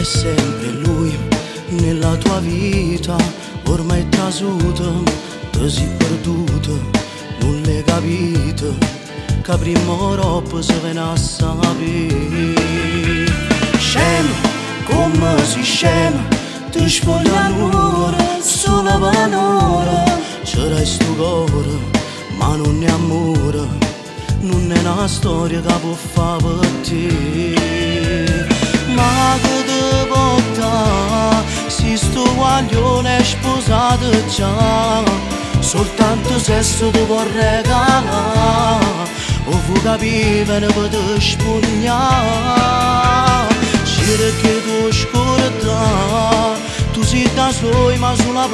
sempre lui nella tua vita, ormai è tasuto, ti sei perduto, non l'hai capito, che prima o dopo se ve ne sapere. Scemo, come si scema, ti sfoglia l'ora, solo per un'ora, c'era sto cuore, ma non è amore, non è una storia che può fare per te. Ma che ti porta, se sto guaglione è sposato già, soltanto sesso ti può regalare, o vuoi capire per te spugnare. Cerchi tu scorda, tu sei da solo ma sulla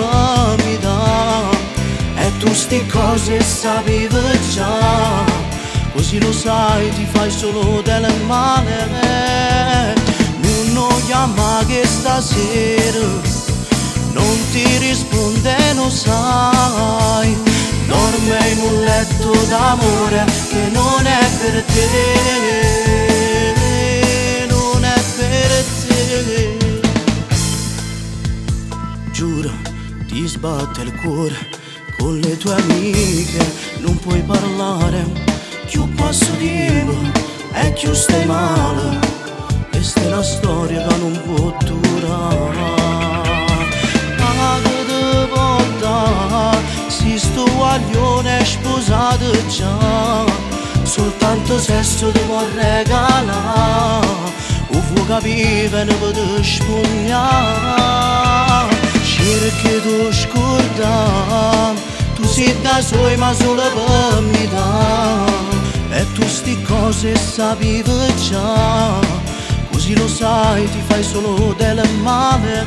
vita, e tu sti cose sapevi già, così lo sai ti fai solo del male. Non chiama che stasera non ti risponde, lo sai, dorme in un letto d'amore che non è per te, non è per te. Giuro, ti sbatte il cuore, con le tue amiche non puoi parlare, più passo tempo e più stai male. Questa è la storia che non può durare. Ma che ti porta, se sto guaglione è sposato già, soltanto sesso ti può regalare, o vuoi capire per te spugnare. Cerchi tu scorda, tu sei da solo ma solo per metà, e tu sti cose sapevi già, così lo sai ti fai solo del male.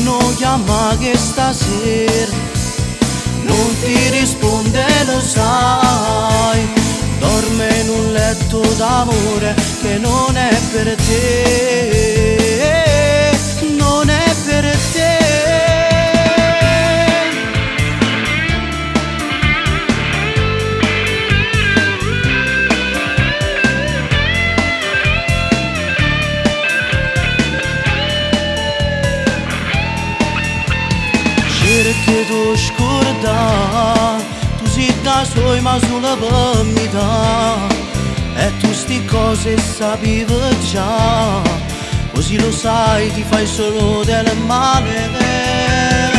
Non chiama che stasera non ti risponde, lo sai, dorme in un letto d'amore che non è per te, non è per te. Perché tu scorda, tu sei da solo ma solo per metà, e tu sti cose sapevi già, così lo sai ti fai solo del male.